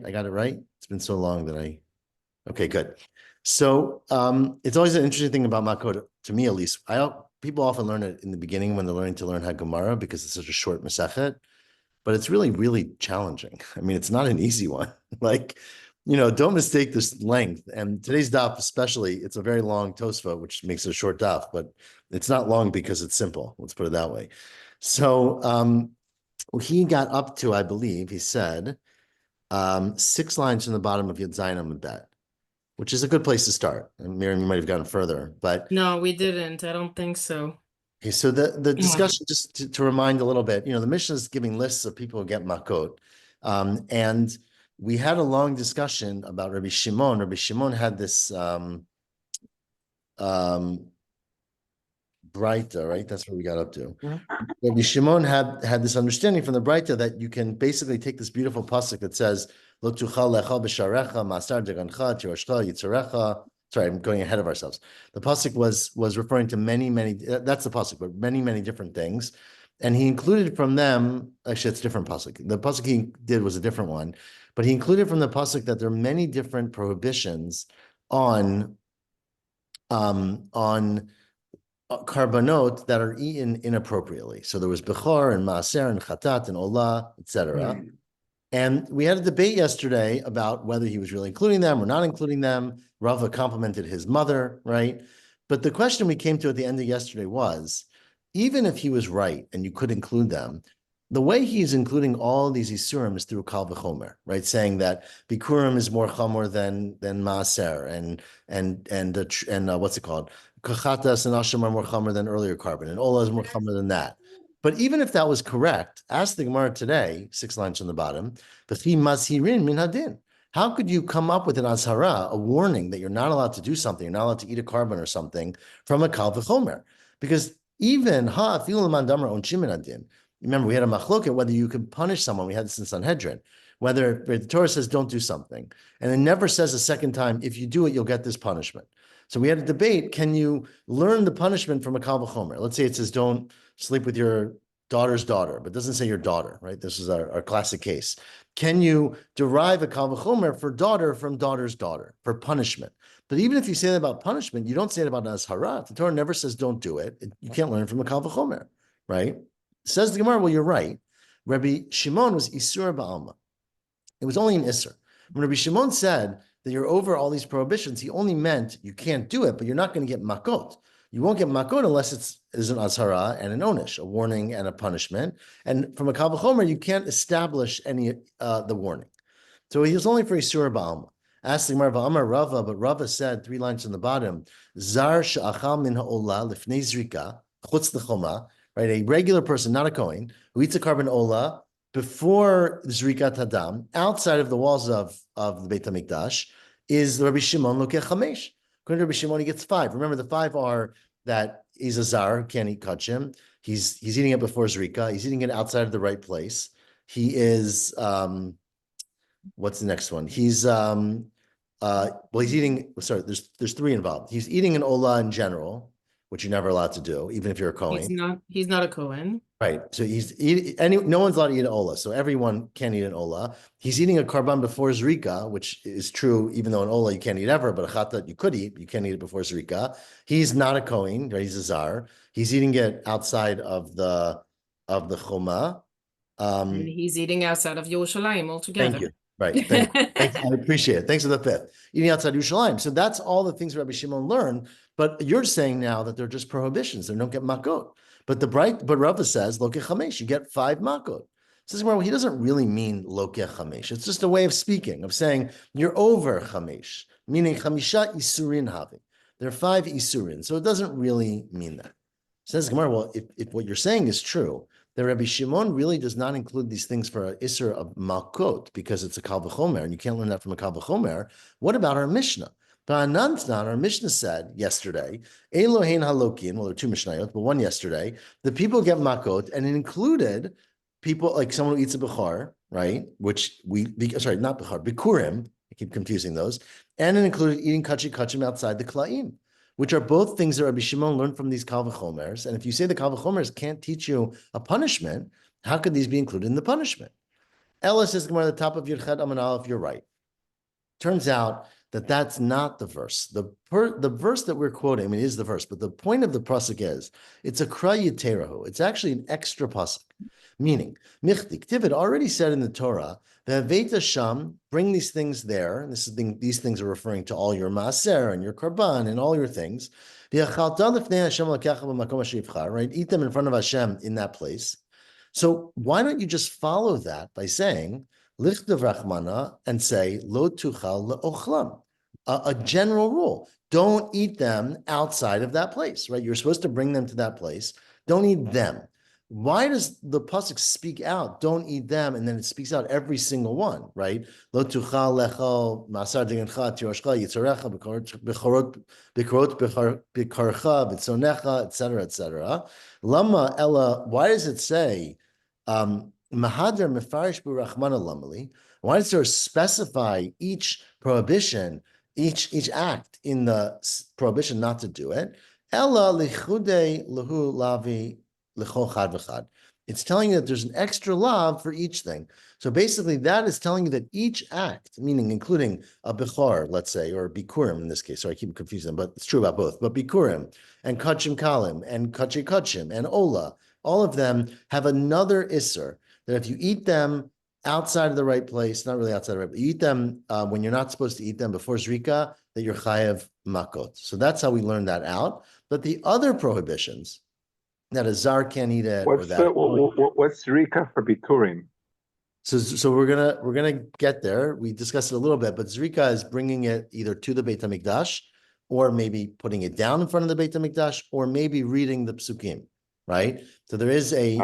I got it right. It's been so long that okay, good. So it's always an interesting thing about Makkot, to me at least. People often learn it in the beginning when they're learning to learn Gemara because it's such a short Masechet, but it's really, really challenging. I mean, it's not an easy one. Like, don't mistake this length. And today's daf, especially, it's a very long Tosfa, which makes it a short daf, but it's not long because it's simple. Let's put it that way. So he got up to, I believe, he said, 6 lines from the bottom of Yud Zayin Amud Bet, which is a good place to start. And Miriam, you might have gone further, but No, we didn't. I don't think so. okay. So the Yeah. discussion, just to remind a little bit, the Mishnah is giving lists of people who get Makkot, and we had a long discussion about Rabbi Shimon. Rabbi Shimon had this Breita, right? That's what we got up to. Rabbi Shimon had this understanding from the Breita that you can basically take this beautiful pasuk that says, "Lo tuchal lecha b'sharecha, masar degancha, tirashcha, yitzarecha." Sorry, I'm going ahead of ourselves. The pasuk was referring to many, many. That's the pasuk, but many, many different things, and he included from them. Actually, it's a different pasuk. The pasuk he did was a different one, but he included from the pasuk that there are many different prohibitions on carbonot that are eaten inappropriately. So there was bechor and maaser and chatat and olah, etc. And we had a debate yesterday about whether he was really including them or not including them. Rava complimented his mother, right? But the question we came to at the end of yesterday was, even if he was right and you could include them, the way he's including all these isurim is through kal v'chomer, right? Saying that bikurim is more chomer than maaser and what's it called? Kachatas and asham are more chomer than earlier carbon, and ola is more chomer than that. But even if that was correct, ask the Gemara today, 6 lines on the bottom, "V'chi mazhirin min hadin." How could you come up with an azhara, a warning that you're not allowed to do something, you're not allowed to eat a carbon or something from a kal v'chomer? Because even afilu l'man damar onshim min hadin. Remember, we had a machloket whether you could punish someone. We had this in Sanhedrin, whether the Torah says don't do something, and it never says a second time, if you do it, you'll get this punishment. So we had a debate, can you learn the punishment from a kal v'chomer? Let's say it says don't sleep with your daughter's daughter, but it doesn't say your daughter, right? This is our classic case. Can you derive a kal v'chomer for daughter from daughter's daughter, for punishment? But even if you say that about punishment, you don't say it about an azhara. The Torah never says don't do it. You can't learn from a kal v'chomer, right? Says the Gemara, well, you're right. Rabbi Shimon was Isur Ba'alma. It was only an Isser. When Rabbi Shimon said that you're over all these prohibitions, he only meant you can't do it, but you're not going to get Makkot. You won't get Makkot unless it's an Azhara and an Onish, a warning and a punishment. And from a Kal V'chomer, you can't establish any the warning. So he was only for Isur Ba'alma. Asked the Gemara, V'amar Rava, but Rava said 3 lines on the bottom, Zar she'achal min ha'olah lifnei zrika, chutz l'choma, right? A regular person, not a Kohen, who eats a carbon olah before Zrikat Hadam, outside of the walls of the Beit HaMikdash, is the Rabbi Shimon Lokech Chamesh. According to Rabbi Shimon, he gets 5. Remember, the 5 are that he's a zar, can't eat kachim. He's eating it before Zrika. He's eating it outside of the right place. He is, what's the next one? He's, he's eating, sorry, there's 3 involved. He's eating an olah in general, which you're never allowed to do, even if you're a Kohen. He's not a Cohen. Right. So no one's allowed to eat an olah. So everyone can eat an olah. He's eating a karban before zrika, which is true, even though an olah you can't eat ever, but a chatat you could eat. You can't eat it before zrika. He's not a kohen, right? He's a zar. He's eating it outside of the choma. And he's eating outside of Yerushalayim altogether. Thank you. Right. Thank you. I appreciate it. Thanks for the 5th. Eating outside Yerushalayim. So that's all the things Rabbi Shimon learned. But you're saying now that they're just prohibitions. They don't get makot. But Rava says lokech chamesh, you get 5 makot. Says well, he doesn't really mean lokech chamesh. It's just a way of speaking, of saying you're over chamesh, meaning chamisha isurin havi. There are 5 isurin, so it doesn't really mean that. Says Gemara, well, if what you're saying is true, the Rabbi Shimon really does not include these things for an isser of makot because it's a kal v'chomer, and you can't learn that from a kal v'chomer. What about our Mishnah? Ba'anantnan, our Mishnah said yesterday, Elohein halokin, well, there are 2 Mishnayot, but one yesterday, the people get makot, and it included people like someone who eats a bechar, right? Not bechar, bikurim, I keep confusing those, and it included eating kachim outside the klaim, which are both things that Rabbi Shimon learned from these kal v'chomers. And if you say the kal v'chomers can't teach you a punishment, how could these be included in the punishment? Ella says, Gemara, at the top of Yud-Chet Amud Aleph, you're right. Turns out that that's not the verse. The verse that we're quoting, I mean, it is the verse, but the point of the pasuk is it's a kra yiterahu. It's actually an extra pasuk, meaning michtik Tivid already said in the Torah that sham, bring these things there. And these things are referring to all your maaser and your karban and all your things. Right? Eat them in front of Hashem in that place. So why don't you just follow that by saying lichtav rachmana and say lo tuchal leochlam, a general rule: don't eat them outside of that place. Right? You're supposed to bring them to that place. Don't eat them. Why does the pasuk speak out? Don't eat them, and then it speaks out every single one, right? Lo tuchal lechol masar digancha tiroshcha yitzorecha bekorot bekarcha bitzonecha, etc., etc. Lama ella. Why does it say mahadar mefarish burachmana lamali? Why does there specify each prohibition, each act in the prohibition not to do it? Ella lichude lahu lavi. It's telling you that there's an extra lav for each thing. So basically, that is telling you that each act, meaning including a bichor, let's say, or bikurim in this case. Sorry, I keep confusing them, but it's true about both. But bikurim and kachim kalim and kachim and ola, all of them have another isser that if you eat them outside of the right place, not really outside of the right, but you eat them when you're not supposed to eat them before zrika, that you're chayav makot. So that's how we learn that out. But the other prohibitions, that a zar can't eat it. What's Zrika for Bikurim? So we're gonna get there. We discussed it a little bit, but Zrika is bringing it either to the Beit HaMikdash, or maybe putting it down in front of the Beit HaMikdash, or maybe reading the psukim, right? So there is a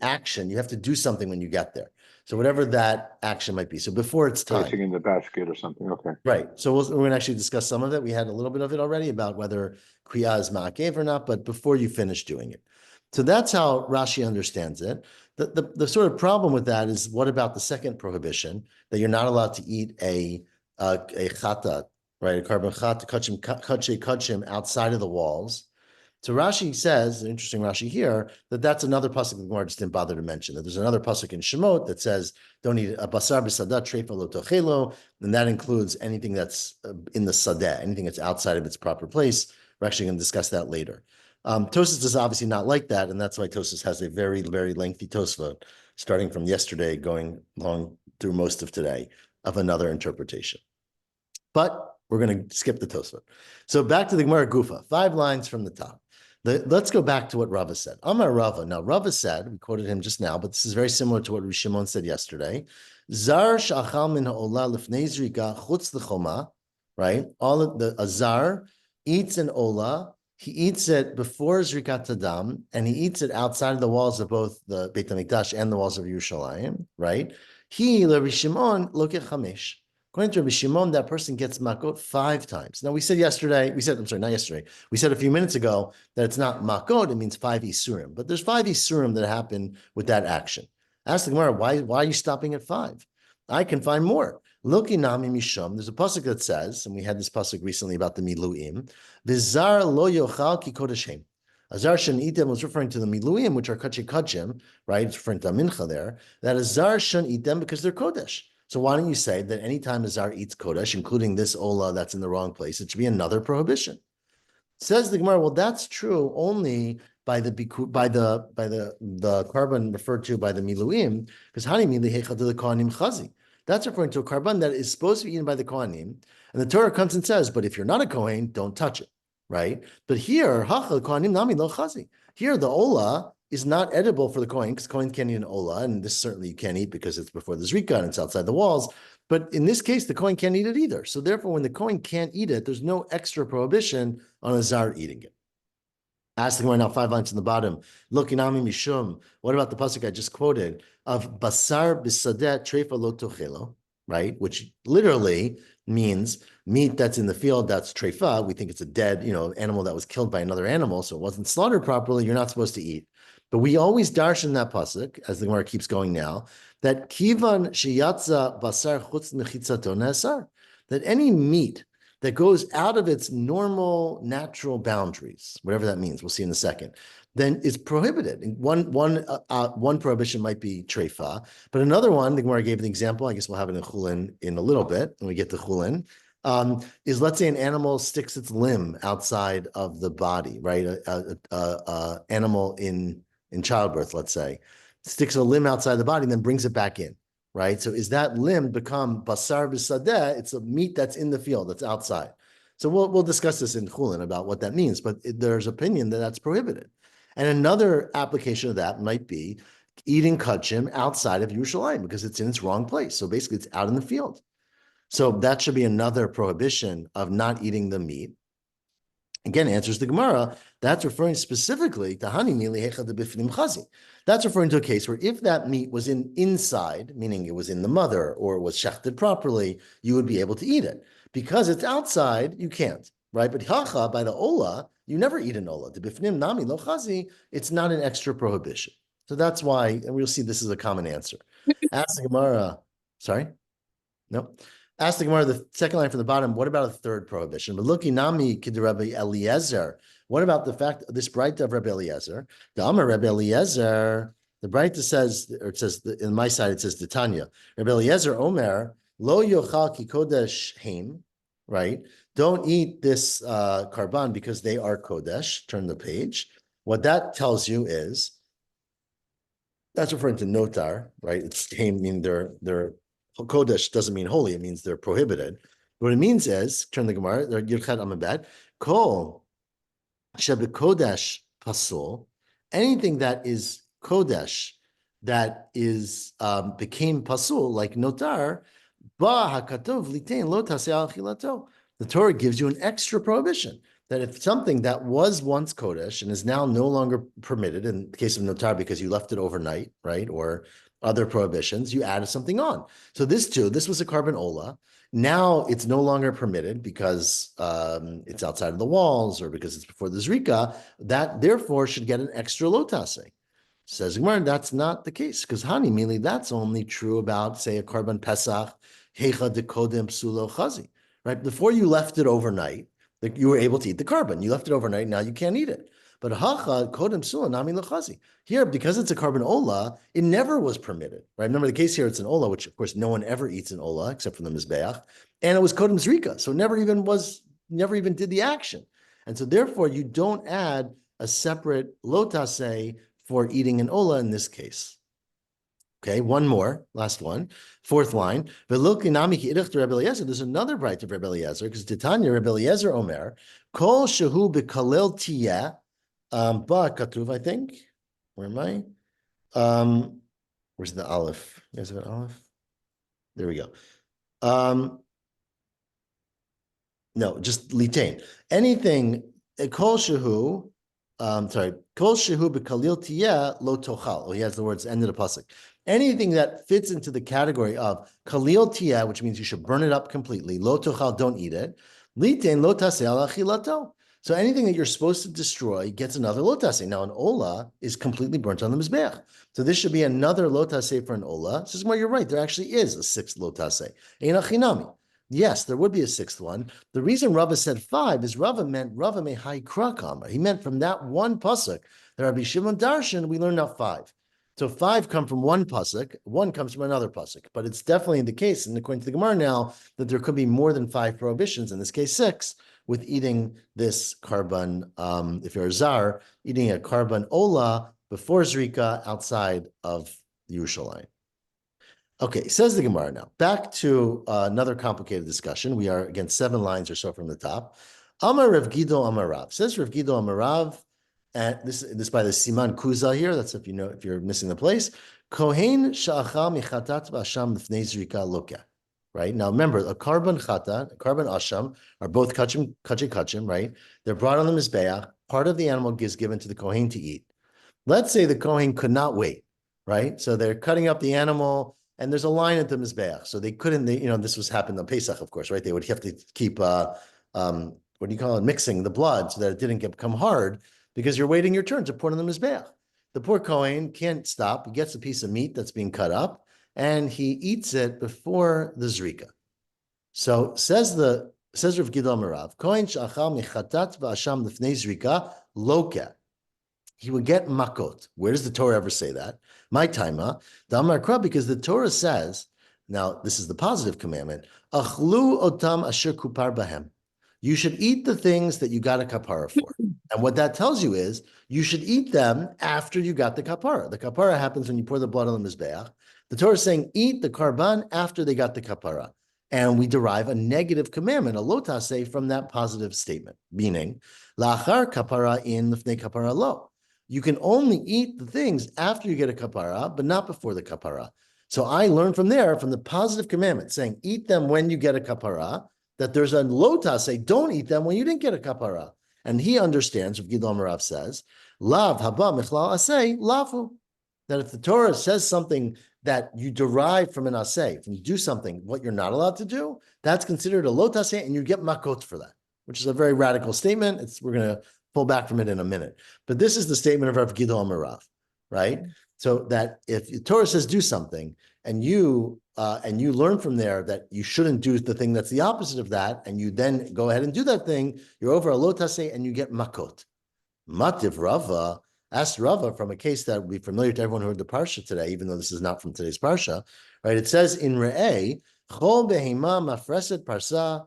action. You have to do something when you get there. So whatever that action might be. So before it's time. Placing in the basket or something. Okay. Right. So we're going to actually discuss some of it. We had a little bit of it already about whether kriya is ma'akev or not, but before you finish doing it. So that's how Rashi understands it. The sort of problem with that is, what about the second prohibition, that you're not allowed to eat a chatat, right? A carbon chat, kachim outside of the walls. So Rashi says, an interesting Rashi here, that's another pasuk the Gemara just didn't bother to mention. That there's another pasuk in Shemot that says, don't eat a basar b'sadah treifa lo tochelo, and that includes anything that's in the sadeh, anything that's outside of its proper place. We're actually going to discuss that later. Tosfos is obviously not like that, and that's why Tosfos has a very, very lengthy Tosfot, starting from yesterday, going along through most of today, of another interpretation. But we're going to skip the Tosfot. So back to the Gemara Gufa, 5 lines from the top. Let's go back to what Rava said. Amar Rava. Now, Rava said, we quoted him just now, but this is very similar to what Rish Shimon said yesterday. Zar sh'achal min ha'olah lifnei zrika chutz l'choma, right? A zar eats an olah. He eats it before Zrikat Hadam, and he eats it outside of the walls of both the Beit HaMikdash and the walls of Yerushalayim, right? He, Rabbi Shimon, look at Chamesh. According to Rabbi Shimon, that person gets Makkot 5 times. Now, we said a few minutes ago that it's not Makkot, it means 5 Isurim. But there's 5 Isurim that happen with that action. Ask the Gemara, why are you stopping at 5? I can find more. Loki nami mishum. There's a pasuk that says, and we had this pasuk recently about the miluim. V'zar lo yochal ki kodeshem. Azar shouldn't eat them was referring to the miluim, which are kachim, right? It's referring to mincha there. That Azar shouldn't eat them because they're kodesh. So why don't you say that anytime Azar eats kodesh, including this olah that's in the wrong place, it should be another prohibition? Says the Gemara, well, that's true only by the carbon referred to by the miluim, because hani milihecha to the kohanim chazi. That's referring to a carbon that is supposed to be eaten by the kohanim, and the Torah comes and says, but if you're not a kohen, don't touch it, right? But here, hacha kohanim nami lo chazi. Here, the olah is not edible for the kohen, because kohen can't eat an olah, and this certainly you can't eat because it's before the zrika and it's outside the walls. But in this case, the kohen can't eat it either. So therefore, when the kohen can't eat it, there's no extra prohibition on a zar eating it. Ask the Gemara now, 5 lines in the bottom. Lokinami mishum. What about the pasuk I just quoted of basar bisadet treifa lo tochelo, right? Which literally means meat that's in the field that's treifa. We think it's a dead, animal that was killed by another animal, so it wasn't slaughtered properly. You're not supposed to eat. But we always darshan that pasuk, as the Gemara keeps going now, that kivan sheyatza basar chutz mechitzato ne'asar, that any meat that goes out of its normal, natural boundaries, whatever that means, we'll see in a second, then it's prohibited. And one prohibition might be treifa, but another one, the Gemara gave an example, I guess we'll have it in chulin in a little bit when we get to chulin, is let's say an animal sticks its limb outside of the body, right? A animal in childbirth, let's say, sticks a limb outside the body and then brings it back in, right? So is that limb become basar b'sadeh? It's a meat that's in the field, that's outside. So we'll discuss this in chulin about what that means, but there's opinion that that's prohibited. And another application of that might be eating kachim outside of Yerushalayim because it's in its wrong place. So basically it's out in the field. So that should be another prohibition of not eating the meat. Again, answers the Gemara, that's referring specifically to hani mili hechad b'fnim chazi. That's referring to a case where if that meat was inside, meaning it was in the mother or was shechted properly, you would be able to eat it. Because it's outside, you can't, right? But hacha, by the ola, you never eat an ola. The b'fnim nami lo chazi, it's not an extra prohibition. So that's why, and we'll see this is a common answer. Ask the Gemara, sorry? No. Ask the Gemara, the second line from the bottom, what about a third prohibition? But looking nami kid Rabbi Eliezer. What about the fact this Braita of Rabbi Eliezer? The Amar Rabbi Eliezer, the Braita says, or it says in my side, it says Titania. Rabbi Eliezer Omer, lo yochal ki kodesh heim, right? Don't eat this karban because they are kodesh. Turn the page. What that tells you is, that's referring to notar, right? It's heim, meaning they're Kodesh doesn't mean holy, it means they're prohibited. What it means is, turn the Gemara, Yirchad Amabad, Kol Shebe Kodesh Pasul, anything that is Kodesh, that is became Pasul, like Notar, Ba HaKatov Litain Lo Taseh Al Chilato. The Torah gives you an extra prohibition that if something that was once Kodesh and is now no longer permitted, in the case of Notar, because you left it overnight, right, or other prohibitions, you added something on. So this was a carbon ola. Now it's no longer permitted because it's outside of the walls or because it's before the zrika. That therefore should get an extra lotase. Says Gemara, that's not the case because hani mili, that's only true about say a carbon pesach hecha dekodem psulo chazi. Right before you left it overnight, like you were able to eat the carbon. You left it overnight. Now you can't eat it. But hacha kodem psulo nami lechazi. Here, because it's a carbon ola, it never was permitted, right? Remember the case here, it's an ola, which of course no one ever eats an ola except for the mizbeach, and it was kodem zrika, so never even did the action, and so therefore you don't add a separate lotase for eating an ola in this case. Okay, one more, last one, fourth line. There's another bright of Rebbe Eliezer because Titania Rebbe Eliezer Omer kol shehu bekalel tiyeh ba katuv, I think. Where am I? Where's the aleph? Is it an aleph? There we go. No, just litain. Anything, kol shehu, kol shehu b'kalil tiyeh lo tochal. Oh, he has the words end of the pasuk. Anything that fits into the category of kalil tiyeh, which means you should burn it up completely. Lo tochal, don't eat it. Litain lo taseh al achilato. So anything that you're supposed to destroy gets another lotase. Now an ola is completely burnt on the mizbeach. So this should be another lotase for an ola. This is why you're right. There actually is a sixth lotase. Ein achinami. Yes, there would be a sixth one. The reason Rava said 5 is Rava meant Rava mehai krakama. He meant from that one pasuk that Rabbi Shimon Darshan, we learn now 5. So 5 come from one pasuk, 1 comes from another pasuk. But it's definitely the case, and according to the Gemara now, that there could be more than 5 prohibitions, in this case 6, with eating this carbon, if you're a zar, eating a carbon ola before zrika outside of Yerushalayim. Okay, says the Gemara now. Back to another complicated discussion. We are, again, 7 lines or so from the top. Amar Rav Gido Amar Rav. Says Rav Gido Amar Rav, and this by the Siman Kuza here, that's if you're missing the place. Kohen sha'achal michatat v'asham l'fnei zrika lokeh. Right now, remember a carbon chata, a carbon asham are both kachim, right? They're brought on the mizbeach. Part of the animal is given to the kohen to eat. Let's say the kohen could not wait, right? So they're cutting up the animal, and there's a line at the mizbeach. So they couldn't. This was happened on Pesach, of course, right? They would have to keep what do you call it? Mixing the blood so that it didn't become hard because you're waiting your turn to pour it on the mizbeach. The poor kohen can't stop. He gets a piece of meat that's being cut up, and he eats it before the zrika. So says Rav Gido Amarav, Kohen shachal mechatat v'asham lefnei zrika lokeh. he would get Makkot. Where does the Torah ever say that? My taima, the Amar Kra, because the Torah says, now this is the positive commandment, Achlu otam asher kupar bahem. You should eat the things that you got a kapara for. And what that tells you is you should eat them after you got the kapara. The kapara happens when you pour the blood on the mizbeach. The Torah is saying eat the karban after they got the kapara. And we derive a negative commandment, a lotase, from that positive statement, meaning lachar kapara in lifnei kapara lo. You can only eat the things after you get a kapara, but not before the kapara. So I learned from there, from the positive commandment, saying eat them when you get a kapara, that there's a lotase, don't eat them when you didn't get a kapara. And he understands, Rav Gidon Marav says, lav haba michlal asay lafu. That if the Torah says something that you derive from an asay, from you do something, what you're not allowed to do, that's considered a lotase, and you get makot for that, which is a very radical statement. We're going to pull back from it in a minute. But this is the statement of Rav Gidon Marav, right? So that if the Torah says do something, and you learn from there that you shouldn't do the thing that's the opposite of that, and you then go ahead and do that thing, you're over a lotase and you get makot. Mativ Rava, asked Rava from a case that would be familiar to everyone who heard the parsha today, even though this is not from today's parsha, right? It says in Re'eh, Chol behema mafreset parsa,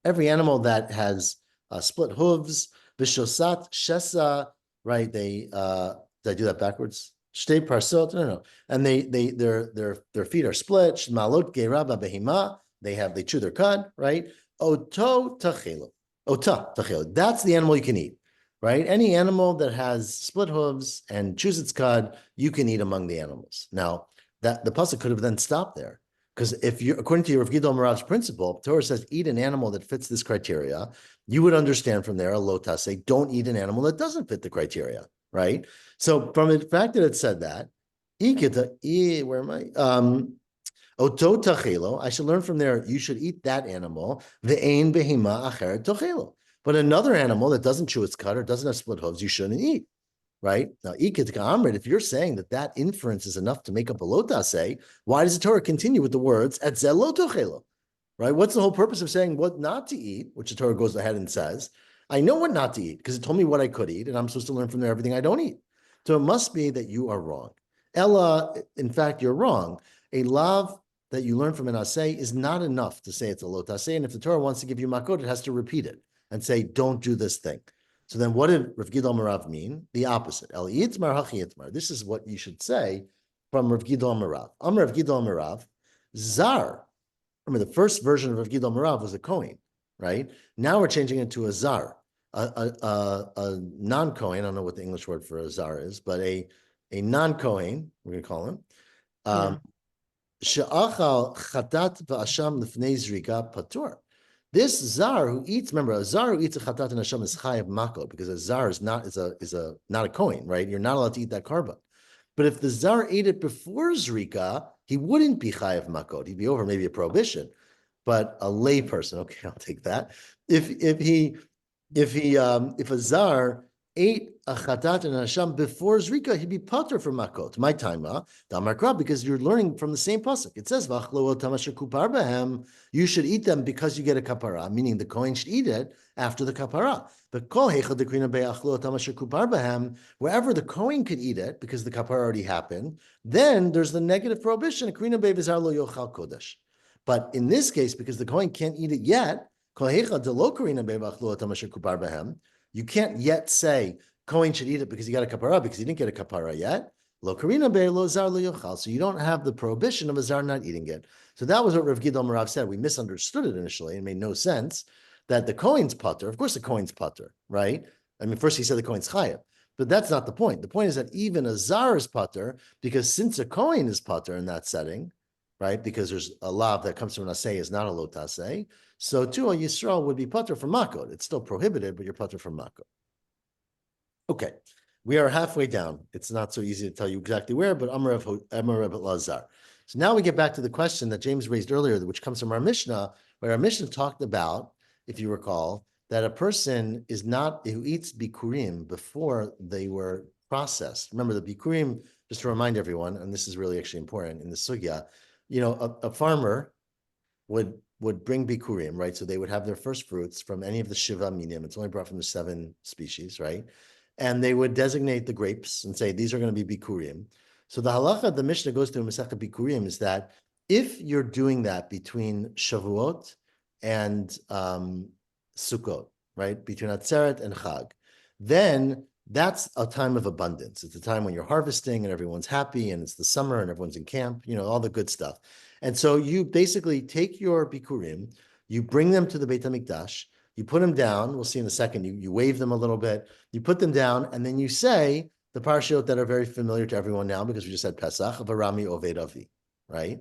every animal that has split hooves, v'shosat shesa, right? Did I do that backwards? Shtei parsot, no. And their feet are split. Shmalot geiraba behima, they chew their cud, right? Oto tachelo, ota tachelo. That's the animal you can eat, right? Any animal that has split hooves and chews its cud, you can eat among the animals. Now, that the pasuk could have then stopped there, because if you, according to Rav Gidon Marav's principle, Torah says eat an animal that fits this criteria, you would understand from there a lotase, don't eat an animal that doesn't fit the criteria, right? So from the fact that it said that, where am I? Oto tachelo, I should learn from there, you should eat that animal, ve'ein behima acheret tochelo. But another animal that doesn't chew its cud or doesn't have split hooves, you shouldn't eat, right? Now, if you're saying that inference is enough to make up a lotase, why does the Torah continue with the words at zelo tochelo, right? What's the whole purpose of saying what not to eat, which the Torah goes ahead and says, I know what not to eat because it told me what I could eat, and I'm supposed to learn from there everything I don't eat. So it must be that you are wrong. Ella, in fact, you're wrong. A lav that you learn from an asay is not enough to say it's a lotase, and if the Torah wants to give you makot, it has to repeat it and say, don't do this thing. So then what did Rav Gidon Marav mean? The opposite. El yitmar hachi yitmar. This is what you should say from Rav Gidon Marav. Amar Rav Gidon Marav, zar. Remember, the first version of Rav Gidon Marav was a Kohen, right? Now we're changing it to a zar, a non-Kohen. I don't know what the English word for a zar is, but a non-Kohen, we're going to call him. She'achal chatat v'asham lifnei zrika patur. This zar who eats, remember, a zar who eats a chatat and hasham is chayav makot, because a zar is not a Kohen, right? You're not allowed to eat that korban. But if the zar ate it before zrika, he wouldn't be chayav makot. He'd be over maybe a prohibition. But a lay person, okay, I'll take that. If a zar ate a chatat and hasham before zrika, he'd be pater for makot. My taima, damarkra, because you're learning from the same pasuk. It says v'achlo tamasher kupar behem. You should eat them because you get a kapara, meaning the kohen should eat it after the kapara. But kol heichad dekrina be'achlo tamasher kupar behem, wherever the kohen could eat it because the kapara already happened, then there's the negative prohibition. Krina be'vizar lo yochal kodesh. But in this case, because the kohen can't eat it yet, kol heichad delo krina be'achlo tamasher kupar behem. You can't yet say Kohen should eat it because he got a kapara, because he didn't get a kapara yet. Lo karina be lo zar lo yochal. So you don't have the prohibition of a zar not eating it. So that was what Rav Gidon Marav said. We misunderstood it initially. It made no sense that the Kohen's pater, of course the Kohen's pater, right? I mean, first he said the Kohen's chayav, but that's not the point. The point is that even a zar is pater, because since a Kohen is pater in that setting, right? Because there's a lav that comes from an asay is not a lotase. So too, a Yisrael would be pater from Makkot. It's still prohibited, but you're pater from Makkot. Okay, we are halfway down. It's not so easy to tell you exactly where, but Amar Reb Lazar. So now we get back to the question that James raised earlier, which comes from our Mishnah, where our Mishnah talked about, if you recall, that a person is not, who eats bikurim before they were processed. Remember the bikurim, just to remind everyone, and this is really actually important in the sugya, you know, a farmer would bring bikurim, right? So they would have their first fruits from any of the shiva minim. It's only brought from the 7 species, right? and they would designate the grapes and say, these are going to be bikurim. So the halacha the Mishnah goes through in Masechah Bikurim is that if you're doing that between Shavuot and Sukkot, right, between Atzeret and Chag, then that's a time of abundance. It's a time when you're harvesting and everyone's happy and it's the summer and everyone's in camp, all the good stuff. And so you basically take your bikurim, you bring them to the Beit HaMikdash, you put them down. We'll see in a second. You wave them a little bit, you put them down, and then you say the parashiyot that are very familiar to everyone now because we just said Pesach, Varami Oved Avi, right?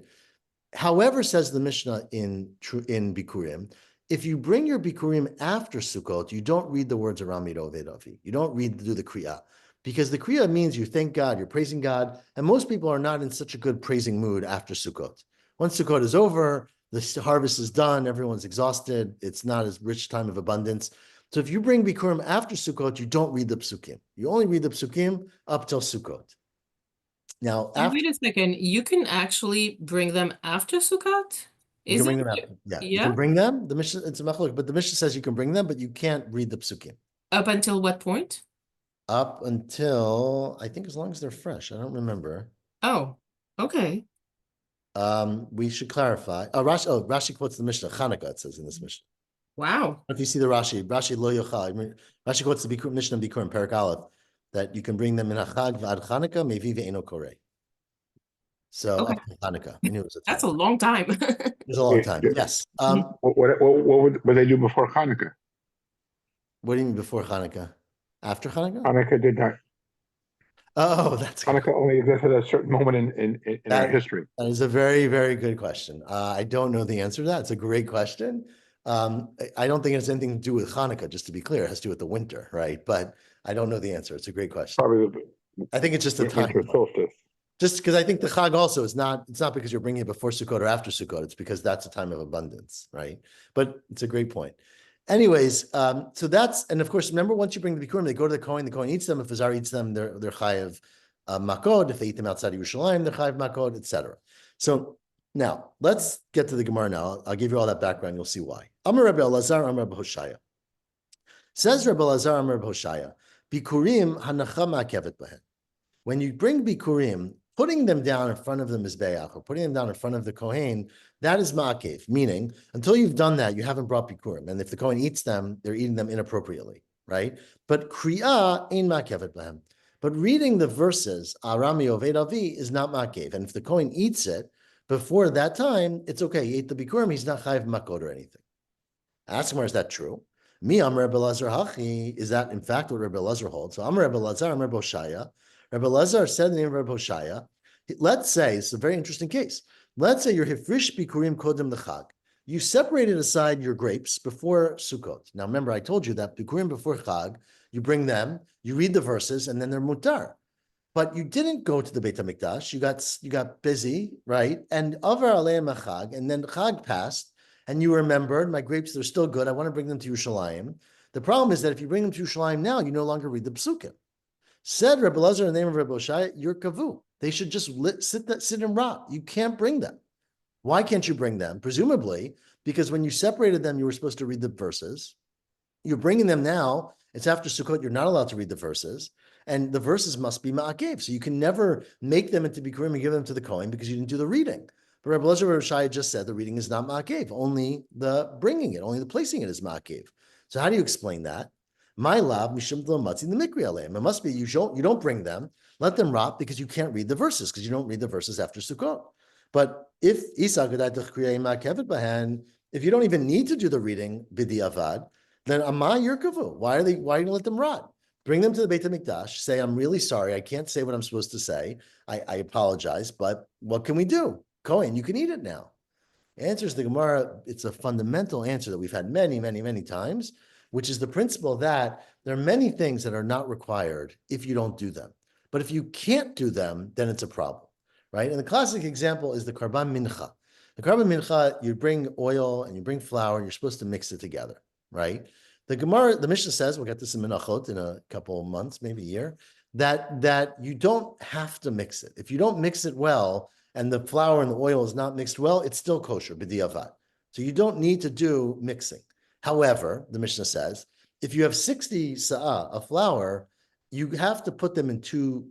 However, says the Mishnah in Bikurim, if you bring your Bikurim after Sukkot, you don't read the words Arami Oved Avi. You don't do the Kriya, because the Kriya means you thank God, you're praising God, and most people are not in such a good praising mood after Sukkot. Once Sukkot is over, the harvest is done, everyone's exhausted, it's not as rich time of abundance. So if you bring Bikurim after Sukkot, you don't read the Psukim. You only read the Psukim up till Sukkot. Now, after, Wait a second. You can actually bring them after Sukkot? you can bring Is them it? after. Yeah, you Yeah. can bring them. The Mishnah, it's a machlok, but the Mishnah says you can bring them, but you can't read the Psukim. Up until what point? Up until, I think as long as they're fresh. I don't remember. Oh, okay. We should clarify. Rashi quotes the Mishnah. Chanukah, it says in this Mishnah. Wow. If you see the Rashi lo yochal. Rashi quotes the Mishnah Bikurim Perek Aleph that you can bring them in Chag v'ad Chanukah mevi ve'eno korei. So Okay. up to Chanukah. We knew it was a That's a time. long time. It was a long time. Yes. What would they do before Hanukkah? What do you mean before Chanukah? After Chanukah? Hanukkah did not. Oh, that's Hanukkah only existed at a certain moment in our history. That is a very, very good question. I don't know the answer to that. It's a great question. I don't think it has anything to do with Hanukkah, just to be clear. It has to do with the winter, right? But I don't know the answer. It's a great question. Probably I think it's just the winter time. solstice. Just because I think the Chag also it's not because you're bringing it before Sukkot or after Sukkot. It's because that's a time of abundance, right? But it's a great point. Anyways, so that's, and of course, remember, once you bring the Bikurim, they go to the Kohen eats them. If Azar eats them, they're chayav Makkot. If they eat them outside of Yerushalayim, they're chayav Makkot, etc. So now let's get to the Gemara. Now I'll give you all that background. You'll see why. Amar Rabbi Elazar, Amar Rabbi Hoshaya. Says Rabbi Elazar, Amar Rabbi Hoshaya, Bikurim hanacha ma'akevet bahen. When you bring Bikurim, putting them down in front of the Mizbeach or putting them down in front of the Kohen, that is ma'akev, meaning until you've done that, you haven't brought Bikurim. And if the Kohen eats them, they're eating them inappropriately, right? But Kriya ain't ma'akevet bahem. But reading the verses, Arami Oved Avi, is not ma'akev. And if the Kohen eats it before that time, it's okay. He ate the Bikurim, he's not chayav Makkot or anything. Ask him, is that true? Mi Amar Rabbi Elazar Hachi, is that in fact what Rabbi Elazar holds? So Amar Rabbi Elazar, Amar Rabbi Hoshaya. Rabbi Elazar said the name of Rabbi Hoshaya. Let's say, it's a very interesting case. Let's say you're Hifrish Bikurim Kodem L'Chag. You separated aside your grapes before Sukkot. Now remember, I told you that Bikurim before Chag, you bring them, you read the verses, and then they're mutar. But you didn't go to the Beit HaMikdash. You got busy, right? And Avar Aleim Chag, and then Chag passed, and you remembered, my grapes, they're still good. I want to bring them to Yerushalayim. The problem is that if you bring them to Yerushalayim now, you no longer read the Psukim. Said Rabbi Elazar in the name of Rabbi Hoshaya, you're kavu. They should just sit and rot. You can't bring them. Why can't you bring them? Presumably, because when you separated them, you were supposed to read the verses. You're bringing them now. It's after Sukkot. You're not allowed to read the verses. And the verses must be ma'akev. So you can never make them into bikurim and give them to the Kohen because you didn't do the reading. But Rabbi Elazar Rabbi Hoshaya just said the reading is not ma'akev. Only the bringing it, only the placing it is ma'akev. So how do you explain that? My lab, mishum matzi the mikri aleim. It must be you don't bring them, let them rot because you can't read the verses because you don't read the verses after Sukkot. But if if you don't even need to do the reading bidi avad, then ama yirkavu. Why are you going to let them rot? Bring them to the Beit HaMikdash. Say, I'm really sorry. I can't say what I'm supposed to say. I apologize, but what can we do? Kohen, you can eat it now. Answers the Gemara. It's a fundamental answer that we've had many, many, many times, which is the principle that there are many things that are not required if you don't do them. But if you can't do them, then it's a problem, right? And the classic example is the Karban Mincha. The Karban Mincha, you bring oil and you bring flour, and you're supposed to mix it together, right? The Gemara, the Mishnah says, we'll get this in Menachot in a couple of months, maybe a year, that you don't have to mix it. If you don't mix it well, and the flour and the oil is not mixed well, it's still kosher, b'diavad. So you don't need to do mixing. However, the Mishnah says, if you have 60 sa'ah of flour you have to put them in two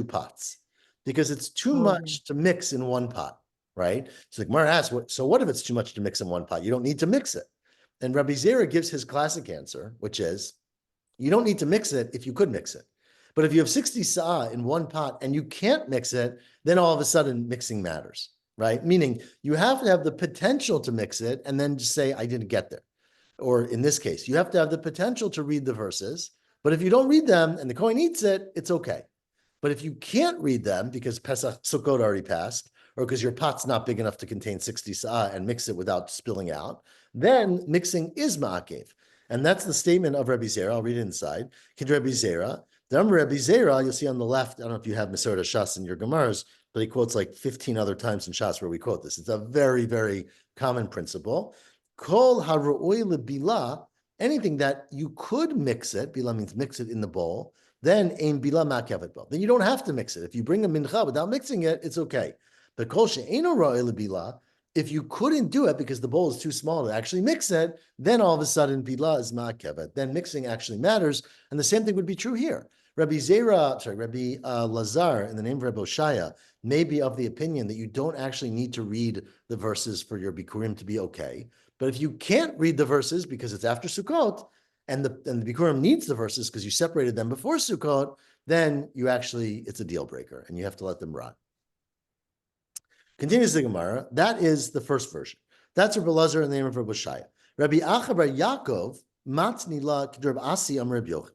pots because it's too much to mix in one pot, right? So the Gemara asks, what if it's too much to mix in one pot? You don't need to mix it. And Rabbi Zera gives his classic answer, which is, you don't need to mix it if you could mix it. But if you have 60 sa'ah in one pot and you can't mix it, then all of a sudden mixing matters, right? Meaning you have to have the potential to mix it and then just say, I didn't get there. Or in this case, you have to have the potential to read the verses, but if you don't read them and the Kohen eats it, it's okay. But if you can't read them because Pesach Sukkot already passed, or because your pot's not big enough to contain 60 sa'ah and mix it without spilling out, then mixing is ma'akev. And that's the statement of Rabbi Zera. I'll read it inside. Kid Rabbi Zera. Rabbi Zera, you'll see on the left, I don't know if you have Masorah Shas in your Gemaras, but he quotes like 15 other times in Shas where we quote this. It's a very, very common principle. Kol haru'oi lebila, anything that you could mix it, bila means mix it in the bowl, then ein bila ma'kevet bo. Then you don't have to mix it. If you bring a mincha without mixing it, it's okay. But kol she'eino ra'oi lebila, if you couldn't do it because the bowl is too small to actually mix it, then all of a sudden bila is ma'kevet. Then mixing actually matters, and the same thing would be true here. Rabbi Lazar, in the name of Rabbi Oshaya, may be of the opinion that you don't actually need to read the verses for your Bikurim to be okay. But if you can't read the verses because it's after Sukkot, and the Bikurim needs the verses because you separated them before Sukkot, then it's a deal breaker, and you have to let them rot. Continues the Gemara. That is the first version. That's Rabbi Lazar in the name of Rabbi Oshaya. Rabbi Acha bar Yaakov, matni la k'derb asi am Rabbi Yochanan.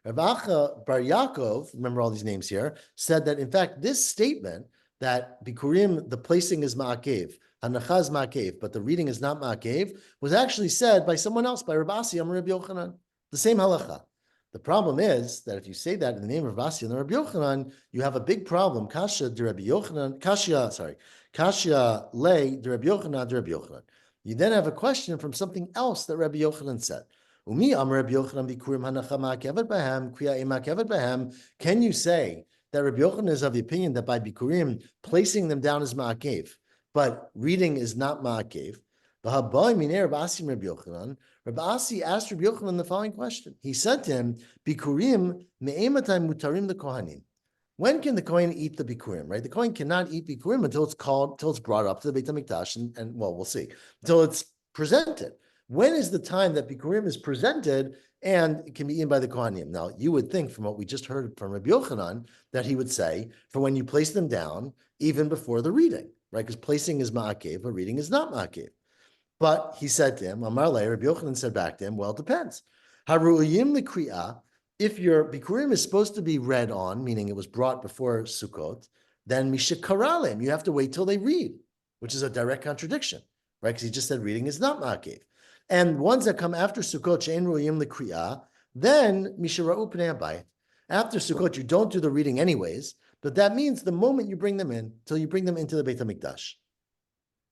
Rabbi Acha bar Yaakov, remember all these names here, said that in fact this statement that Bikurim, the placing is ma'akev, hanacha is ma'akev, but the reading is not ma'akev, was actually said by someone else, by Rabbi Asi Amar Rabbi Yochanan, the same halacha. The problem is that if you say that in the name of Rabbi Asi and Rabbi Yochanan, you have a big problem. Kasha de Rabbi Yochanan, kasha le de Rabbi Yochanan de Rabbi Yochanan. You then have a question from something else that Rabbi Yochanan said. Can you say that Rabbi Yochanan is of the opinion that by Bikurim, placing them down is ma'akev, but reading is not ma'akev? Rabbi Asi asked Rabbi Yochanan the following question. He said to him, Bikurim me'ematai mutarim the kohanim. When can the Kohen eat the Bikurim, right? The Kohen cannot eat Bikurim until it's brought up to the Beit HaMikdash, and we'll see, until it's presented. When is the time that Bikurim is presented and it can be eaten by the Kohanim? Now, you would think from what we just heard from Rabbi Yochanan that he would say, for when you place them down, even before the reading, right? Because placing is ma'akev, but reading is not ma'akev. But he said to him, Amar le, Rabbi Yochanan said back to him, well, it depends. Haru'uyim l'kri'ah, if your Bikurim is supposed to be read on, meaning it was brought before Sukkot, then mishakaralem, you have to wait till they read, which is a direct contradiction, right? Because he just said reading is not ma'akev. And ones that come after Sukkot, she'en ru'yim l'kriyah, then mishara'u pnei habayit. After Sukkot, you don't do the reading anyways, but that means the moment you bring them in, till you bring them into the Beit HaMikdash.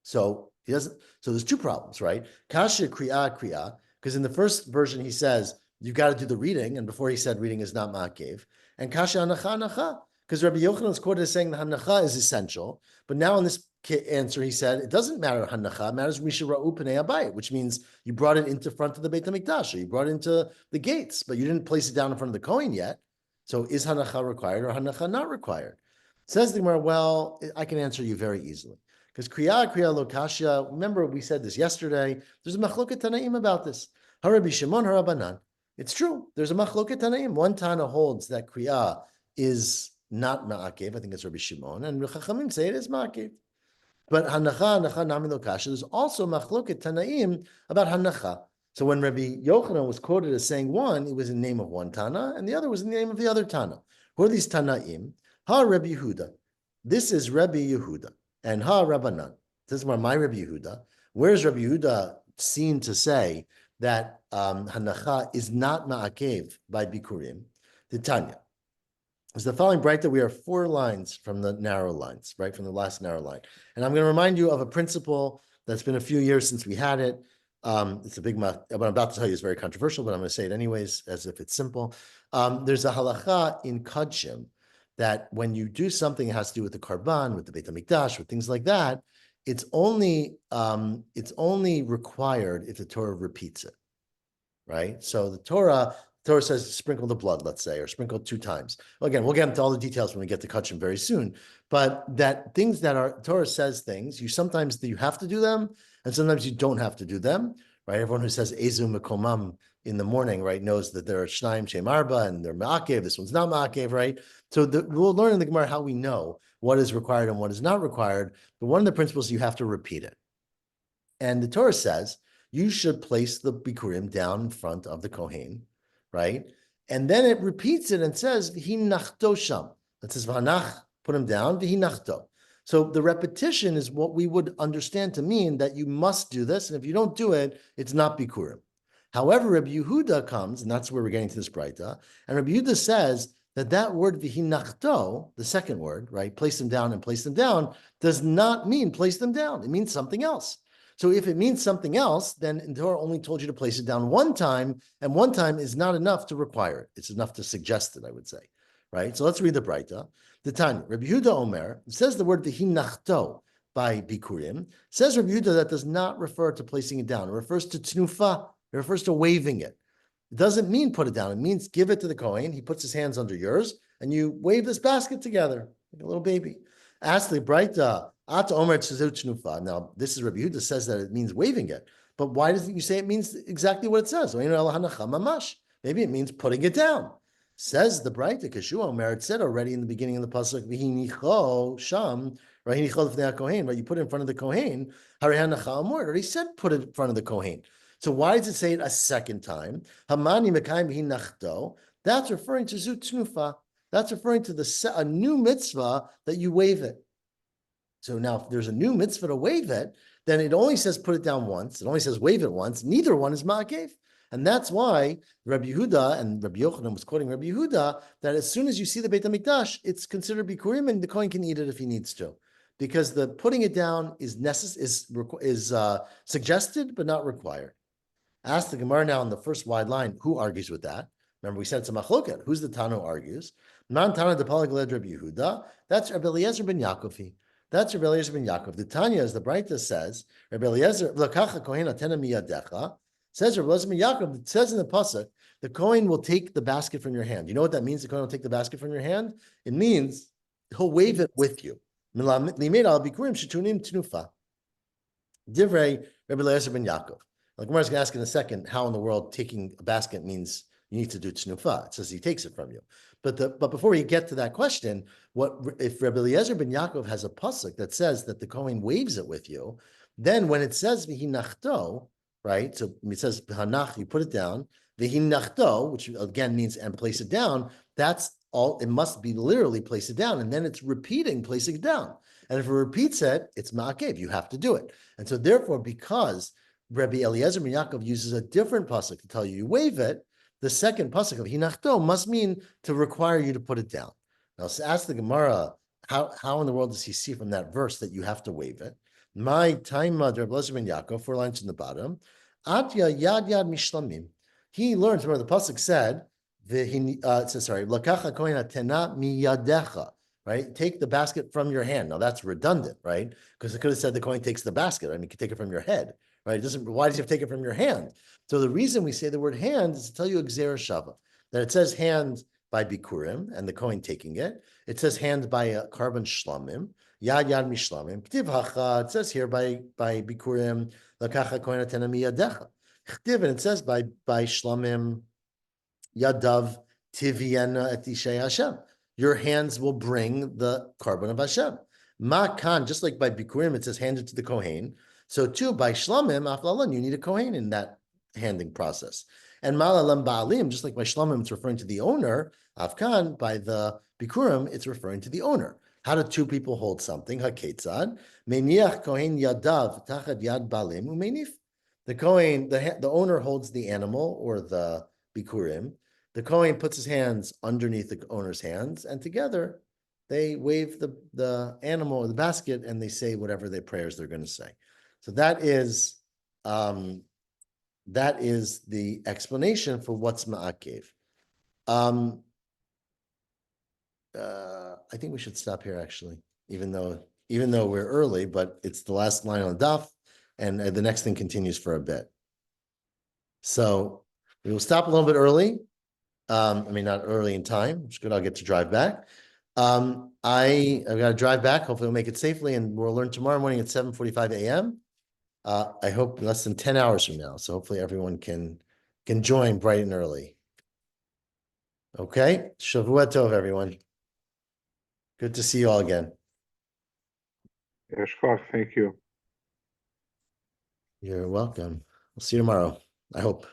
So he doesn't. So there's two problems, right? Kasha kriyah, because in the first version he says you got to do the reading, and before he said reading is not ma'akev. And kasha hanacha, because Rabbi Yochanan is quoted as saying the hanacha is essential, but now in this answer, he said, it doesn't matter hanacha, it matters mishara'u pnei habayit, which means you brought it into front of the Beit HaMikdash, or you brought it into the gates, but you didn't place it down in front of the Kohen yet. So is hanacha required or hanacha not required? Says the Gemara, well, I can answer you very easily. Because kriya lo kasha, remember we said this yesterday, there's a machloket tanaim about this. Harabi Shimon, harabanan. It's true, there's a machloket tanaim. One Tana holds that kriya is not ma'akev, I think it's Rabbi Shimon, and Chachamim say it is ma'akev. But hanacha nami lo kasha, there's also machloket tanaim about hanacha. So when Rabbi Yochanan was quoted as saying one, it was in the name of one Tana, and the other was in the name of the other Tana. Who are these Tanaim? Ha Rabbi Yehuda. This is Rabbi Yehuda. And ha Rabbanan. This is my Rabbi Yehuda. Where's Rabbi Yehuda seen to say that hanacha is not ma'akev by Bikurim? The Tanya. Is the following bright that we are 4 lines from the narrow lines, right? From the last narrow line. And I'm going to remind you of a principle that's been a few years since we had it. It's a big, what I'm about to tell you is very controversial, but I'm going to say it anyways, as if it's simple. There's a halacha in Kodshim that when you do something that has to do with the Karban, with the Beit HaMikdash, with things like that, it's only required if the Torah repeats it, right? So the Torah Torah says sprinkle the blood, let's say, or sprinkle 2 times. Again, we'll get into all the details when we get to Kachim very soon. But that things that are Torah says things, you have to do them, and sometimes you don't have to do them, right? Everyone who says Ezu Mekomam in the morning, right, knows that there are Shnaim Shem Arba and they're Ma'akev. This one's not Ma'akev, right? So we'll learn in the Gemara how we know what is required and what is not required. But one of the principles, you have to repeat it. And the Torah says you should place the Bikurim down in front of the Kohen, right? And then it repeats it and says, V'hi nachto sham. That says, V'hanach, put him down, V'hi nachto. So the repetition is what we would understand to mean that you must do this, and if you don't do it, it's not Bikurim. However, Rabbi Yehuda comes, and that's where we're getting to this Braita, and Rabbi Yehuda says that word V'hi nachto, the second word, right, place them down and place them down, does not mean place them down. It means something else. So if it means something else, then the Torah only told you to place it down 1 time, and 1 time is not enough to require it. It's enough to suggest it, I would say, right? So let's read the Braita. The Tanya, Rabbi Yehuda Omer, says the word V'hi nachto by Bikurim, says Rabbi Yehuda that does not refer to placing it down. It refers to tnufa. It refers to waving it. It doesn't mean put it down. It means give it to the Kohen. He puts his hands under yours, and you wave this basket together like a little baby. Ask the Braita, Ata Omer Tzezu Tnufa. Now, this is Rabbi Yehuda says that it means waving it. But why doesn't you say it means exactly what it says? Maybe it means putting it down. Says the Braita, Keshua Omer, it said already in the beginning of the pasuk, V'hinicho sham, right? You put it in front of the Kohen. It already said put it in front of the Kohen. So why does it say it a second time? Hamani mekayim v'hinachto. That's referring to Zut Tnufa. That's referring to a new mitzvah that you wave it. So now, if there's a new mitzvah to wave it, then it only says put it down once. It only says wave it once. Neither one is ma'akev. And that's why Rabbi Yehuda and Rabbi Yochanan was quoting Rabbi Yehuda that as soon as you see the Beit HaMikdash, it's considered bikurim, and the Kohen can eat it if he needs to, because the putting it down is suggested but not required. Ask the Gemara now in the first wide line, who argues with that? Remember, we said it's a machloket. Who's the Tano who argues? Man Tana de Palagled Rabbi Yehuda. That's Rabbi Eliezer ben Yaakov. That's Rabbi Eliezer ben Yaakov. The Tanya, as the Braita says, Rabbi Eliezer L'kacha Kohen atena miyadecha. Says Rabbi Eliezer ben Yaakov. It says in the pasuk, the Kohen will take the basket from your hand. You know what that means? The Kohen will take the basket from your hand. It means he'll wave it with you. Limed al bikurim shetunim tnufa. Divrei Rabbi Eliezer ben Yaakov. Like Gemara is going to ask in a second, how in the world taking a basket means you need to do tnufa. It says he takes it from you. But before we get to that question, what if Rabbi Eliezer ben Yaakov has a pasuk that says that the Kohen waves it with you? Then when it says v'hi nachto, right? So it says hanach, you put it down. V'hi nachto, which again means and place it down. That's all. It must be literally place it down, and then it's repeating placing it down. And if it repeats it, it's ma'akev. You have to do it. And so therefore, because Rabbi Eliezer ben Yaakov uses a different pasuk to tell you wave it, the second pasuk of hinachto must mean to require you to put it down. Now, so ask the Gemara, how in the world does he see from that verse that you have to wave it? My time, Rabbi Eliezer ben Yaakov, 4 lines in the bottom. Atya yad mishlamim. He learns. Remember, the pasuk said, lakacha kohen atena miyadecha. Right, take the basket from your hand. Now that's redundant, right? Because it could have said the Kohen takes the basket. I mean, you can take it from your head, right? It doesn't. Why does he have to take it from your hand? So the reason we say the word hand is to tell you a gzera shava, that it says hand by bikurim and the Kohen taking it. It says hand by a carbon shlamim, yad mishlamim. Ktiv hacha. It says here by bikurim lakacha Kohen atena miyadecha. Ktiv, and it says by shlamim yadav tiviena et ishay Hashem. Your hands will bring the carbon of Hashem. Makan, just like by Bikurim, it says hand it to the Kohen. So too, by Shlamim, Aflalan, you need a Kohen in that handing process. And Malalam Ba'alim, just like by Shlamim, it's referring to the owner. Afkan, by the Bikurim, it's referring to the owner. How do 2 people hold something? Haketzad. Meniach Kohen Yadav, Tachad Yad Ba'alim, Umenif. The Kohen, the owner holds the animal or the Bikurim. The Kohen puts his hands underneath the owner's hands, and together they wave the animal or the basket, and they say whatever their prayers they're going to say. So that is the explanation for what's ma'akev. I think we should stop here actually, even though we're early, but it's the last line on the daf, and the next thing continues for a bit. So we will stop a little bit early. I mean, not early in time, which is good. I'll get to drive back. I've got to drive back. Hopefully we'll make it safely, and we'll learn tomorrow morning at 7:45 a.m. I hope less than 10 hours from now. So hopefully everyone can join bright and early. Okay. Shavua tov, everyone. Good to see you all again. Shkach, thank you. You're welcome. We'll see you tomorrow. I hope.